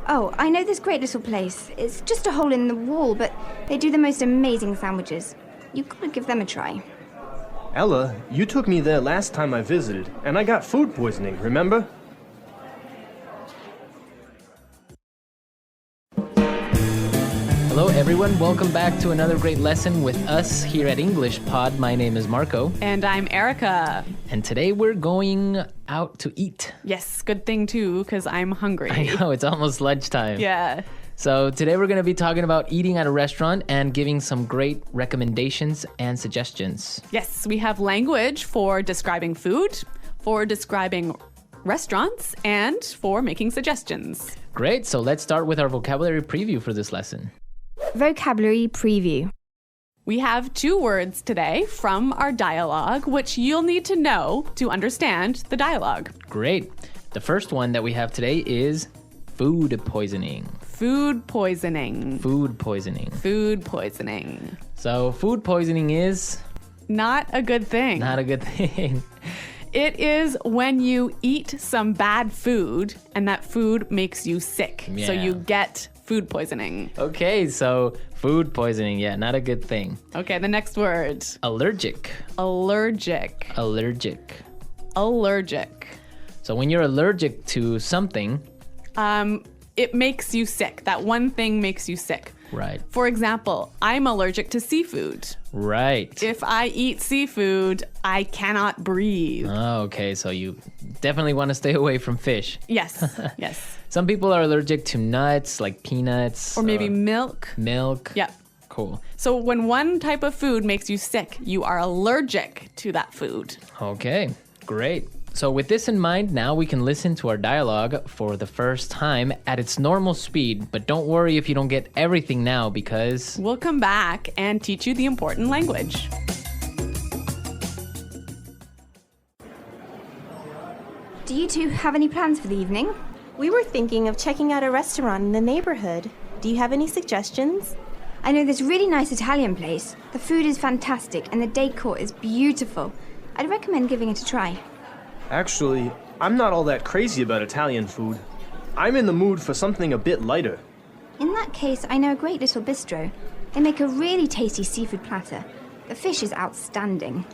Oh, I know this great little place. It's just a hole in the wall, but they do the most amazing sandwiches. You've got to give them a try. Ella, you took me there last time I visited, and I got food poisoning, remember? Hello everyone, welcome back to another great lesson with us here at English Pod. My name is Marco. And I'm Erica. And today we're going out to eat. Yes, good thing too, because I'm hungry. I know, it's almost lunchtime. Yeah. So today we're going to be talking about eating at a restaurant and giving some great recommendations and suggestions. Yes, we have language for describing food, for describing restaurants, and for making suggestions. Great, so let's start with our vocabulary preview for this lesson. Vocabulary preview. We have 2 words today from our dialogue, which you'll need to know to understand the dialogue. Great. The first one that we have today is food poisoning. Food poisoning. Food poisoning. Food poisoning. So food poisoning is Not a good thing. not a good thing. It is when you eat some bad food and that food makes you sick. So Yeah. you get food poisoning. Okay, so food poisoning, yeah, not a good thing. Okay, the next word. Allergic. Allergic. Allergic. Allergic. So when you're allergic to something, It makes you sick. That one thing makes you sick. right, For example, I'm allergic to seafood. right. If I eat seafood, I cannot breathe. Oh, okay, so you definitely want to stay away from fish. Yes, yes. Some people are allergic to nuts, like peanuts. Or maybe milk. milk. Yeah. Cool. So when one type of food makes you sick, you are allergic to that food. Okay, great. So with this in mind, now we can listen to our dialogue for the first time at its normal speed. But don't worry if you don't get everything now because... We'll come back and teach you the important language. Do you two have any plans for the evening? We were thinking of checking out a restaurant in the neighborhood. Do you have any suggestions? I know this really nice Italian place. The food is fantastic and the decor is beautiful. I'd recommend giving it a try. Actually, I'm not all that crazy about Italian food. I'm in the mood for something a bit lighter. In that case, I know a great little bistro. They make a really tasty seafood platter. The fish is outstanding.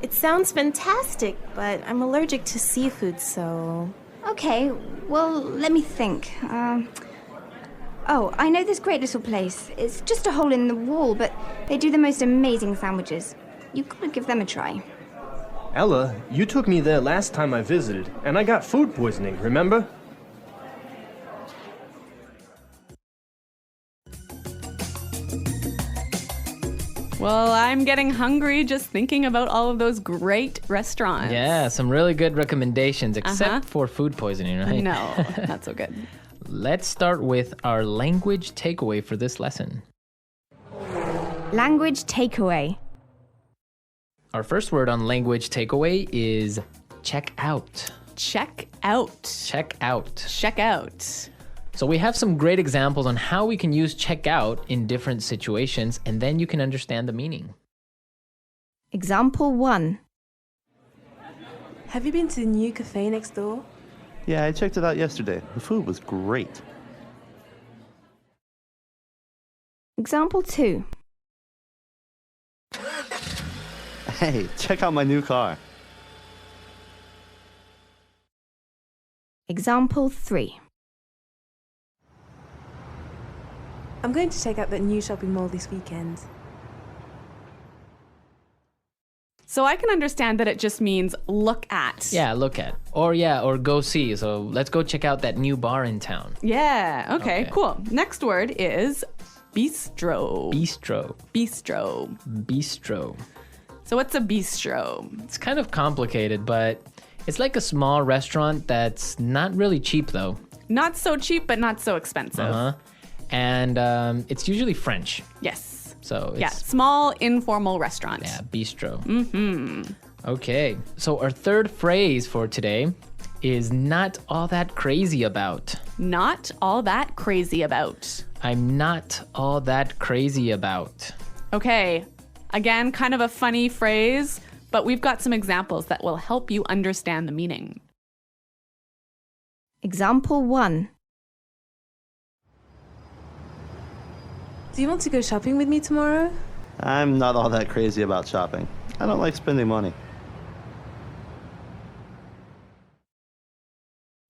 It sounds fantastic, but I'm allergic to seafood, so... Okay, well, let me think. Oh, I know this great little place. It's just a hole in the wall, but they do the most amazing sandwiches. You've got to give them a try. Ella, you took me there last time I visited, and I got food poisoning, remember? Well, I'm getting hungry just thinking about all of those great restaurants. Yeah, some really good recommendations, except for food poisoning, right? No, not so good. Let's start with our language takeaway for this lesson. Language takeaway. Our first word on language takeaway is check out. Check out. Check out. Check out. So we have some great examples on how we can use check out in different situations, and then you can understand the meaning. Example 1. Have you been to the new cafe next door? Yeah, I checked it out yesterday. The food was great. Example 2. Hey, check out my new car. Example 3. I'm going to check out that new shopping mall this weekend. So I can understand that it just means look at. Yeah, look at. Or go see. So let's go check out that new bar in town. Yeah, okay, Okay. cool. Next word is bistro. Bistro. Bistro. Bistro. So what's a bistro? It's kind of complicated, but it's like a small restaurant that's not really cheap though. Not so cheap, but not so expensive. Uh-huh. And it's usually French. Yes. So it's Yeah, small informal restaurant. yeah, bistro. Mm-hmm. Okay, so our third phrase for today is not all that crazy about. Not all that crazy about. I'm not all that crazy about. Okay, again, kind of a funny phrase, but we've got some examples that will help you understand the meaning. Example 1. Do you want to go shopping with me tomorrow? I'm not all that crazy about shopping. I don't like spending money.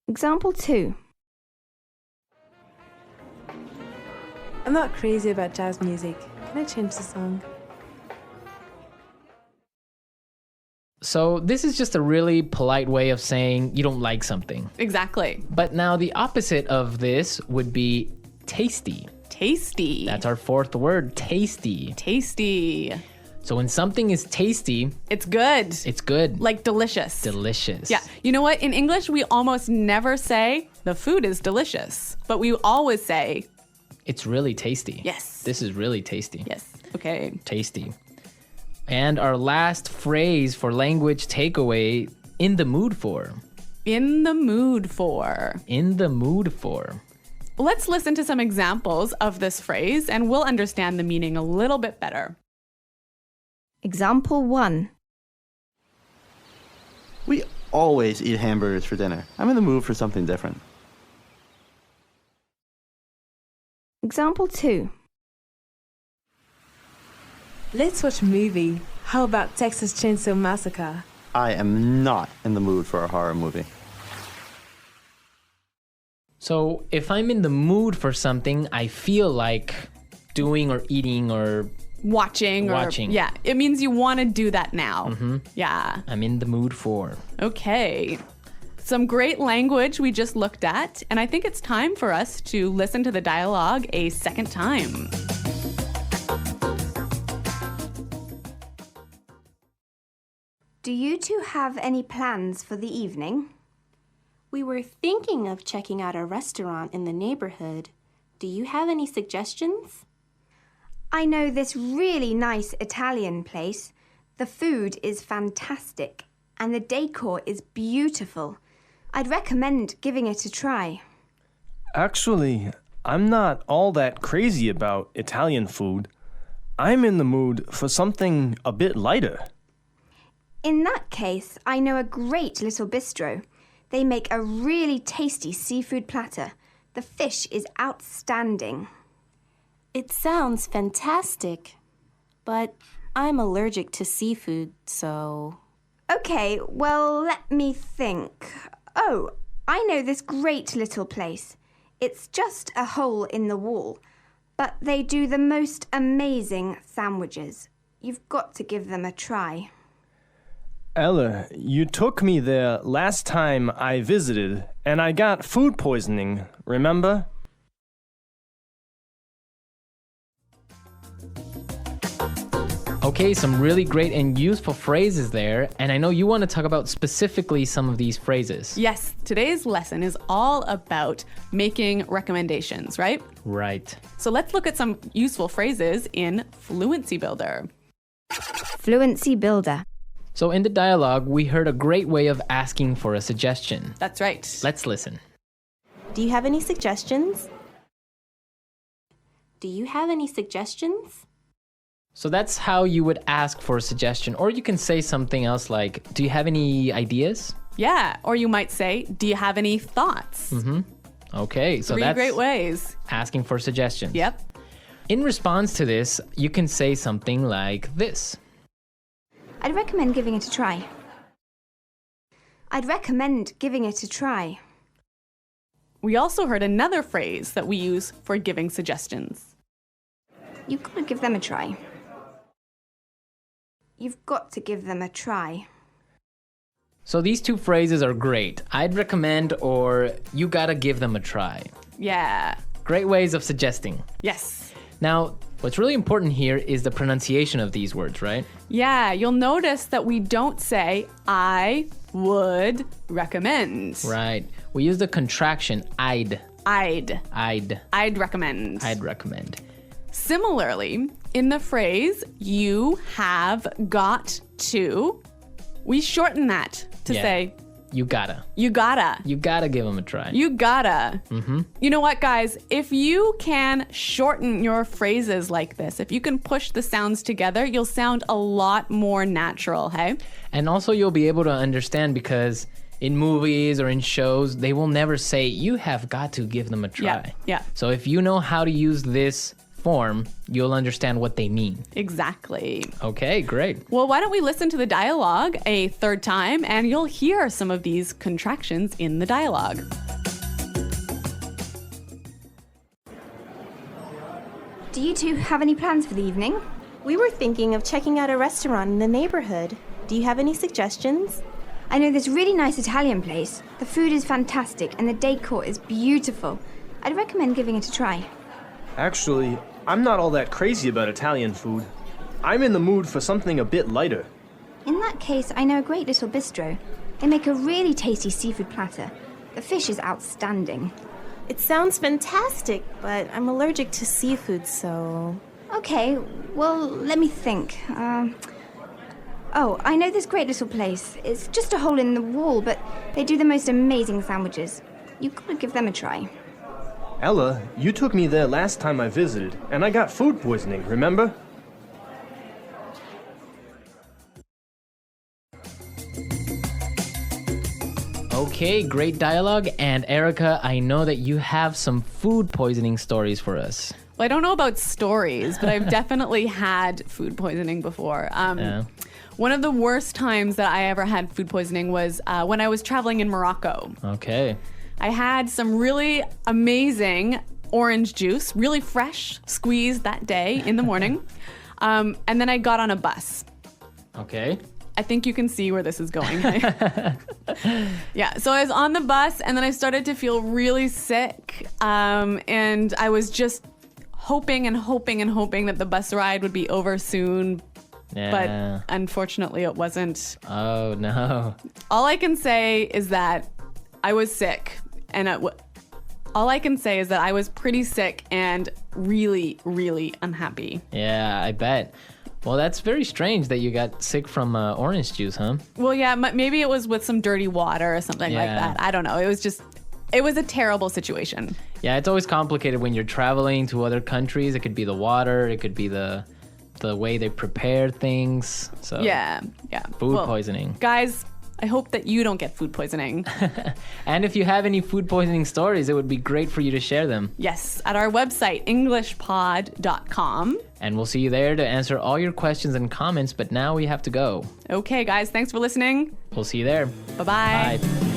Example 2. I'm not crazy about jazz music. Can I change the song? So this is just a really polite way of saying you don't like something. Exactly. But now the opposite of this would be tasty. Tasty. That's our fourth word, tasty. Tasty. So when something is tasty, It's good. it's good. Like delicious. Delicious. Yeah. You know what? In English, we almost never say the food is delicious, but we always say, It's really tasty. yes. This is really tasty. Yes. Okay. Tasty. And our last phrase for language takeaway, in the mood for. In the mood for. In the mood for. Let's listen to some examples of this phrase and we'll understand the meaning a little bit better. Example 1. We always eat hamburgers for dinner. I'm in the mood for something different. Example 2. Let's watch a movie. How about Texas Chainsaw Massacre? I am not in the mood for a horror movie. So if I'm in the mood for something, I feel like doing or eating or Watching. Yeah. It means you want to do that now. Yeah. I'm in the mood for. Okay. Some great language we just looked at, and I think it's time for us to listen to the dialogue a second time. Do you two have any plans for the evening? We were thinking of checking out a restaurant in the neighborhood. Do you have any suggestions? I know this really nice Italian place. The food is fantastic and the decor is beautiful. I'd recommend giving it a try. Actually, I'm not all that crazy about Italian food. I'm in the mood for something a bit lighter. In that case, I know a great little bistro. They make a really tasty seafood platter. The fish is outstanding. It sounds fantastic, but I'm allergic to seafood, so... Okay, well, let me think. Oh, I know this great little place. It's just a hole in the wall, but they do the most amazing sandwiches. You've got to give them a try. Ella, you took me there last time I visited, and I got food poisoning, remember? Okay, some really great and useful phrases there, and I know you want to talk about specifically some of these phrases. Yes, today's lesson is all about making recommendations, right? Right. So let's look at some useful phrases in Fluency Builder. Fluency Builder. So in the dialogue, we heard a great way of asking for a suggestion. That's right. Let's listen. Do you have any suggestions? Do you have any suggestions? So that's how you would ask for a suggestion. Or you can say something else like, do you have any ideas? Yeah, or you might say, do you have any thoughts? Okay, so Three that's great ways. asking for suggestions. Yep. In response to this, you can say something like this. I'd recommend giving it a try. I'd recommend giving it a try. We also heard another phrase that we use for giving suggestions. You've got to give them a try. You've got to give them a try. So these two phrases are great. I'd recommend or you gotta give them a try. Yeah. Great ways of suggesting. Yes. Now, what's really important here is the pronunciation of these words, right? Yeah, you'll notice that we don't say, I would recommend. Right. We use the contraction I'd. I'd recommend. I'd recommend. Similarly, in the phrase, you have got to, we shorten that to say, You gotta. you gotta. You gotta give them a try. You gotta. You know what, guys? If you can shorten your phrases like this, if you can push the sounds together, you'll sound a lot more natural, hey? And also you'll be able to understand because in movies or in shows, they will never say, you have got to give them a try. Yeah. So if you know how to use this form, you'll understand what they mean. Exactly. Okay, great. Well, why don't we listen to the dialogue a third time and you'll hear some of these contractions in the dialogue. Do you two have any plans for the evening? We were thinking of checking out a restaurant in the neighborhood. Do you have any suggestions? I know this really nice Italian place. The food is fantastic and the decor is beautiful. I'd recommend giving it a try. Actually, I'm not all that crazy about Italian food. I'm in the mood for something a bit lighter. In that case, I know a great little bistro. They make a really tasty seafood platter. The fish is outstanding. It sounds fantastic, but I'm allergic to seafood, so... Okay, well, let me think. Oh, I know this great little place. It's just a hole in the wall, but they do the most amazing sandwiches. You could give them a try. Ella, you took me there last time I visited, and I got food poisoning, remember? Okay, great dialogue. And Erica, I know that you have some food poisoning stories for us. Well, I don't know about stories, but I've definitely had food poisoning before. Yeah. One of the worst times that I ever had food poisoning was when I was traveling in Morocco. Okay. I had some really amazing orange juice, really fresh, squeezed that day in the morning. And then I got on a bus. Okay. I think you can see where this is going. Yeah, so I was on the bus and then I started to feel really sick. And I was just hoping that the bus ride would be over soon. Yeah. But unfortunately it wasn't. Oh, no. All I can say is that I was sick. And all I can say is that I was pretty sick and really, really unhappy. Yeah, I bet. Well, that's very strange that you got sick from orange juice, huh? Well, yeah, maybe it was with some dirty water or something like Yeah. that. I don't know. It was a terrible situation. Yeah, it's always complicated when you're traveling to other countries. It could be the water, it could be the way they prepare things. So Yeah. Food poisoning. Guys, I hope that you don't get food poisoning. And if you have any food poisoning stories, it would be great for you to share them. Yes, at our website, englishpod.com. And we'll see you there to answer all your questions and comments, but now we have to go. Okay, guys, thanks for listening. We'll see you there. Bye-bye. Bye.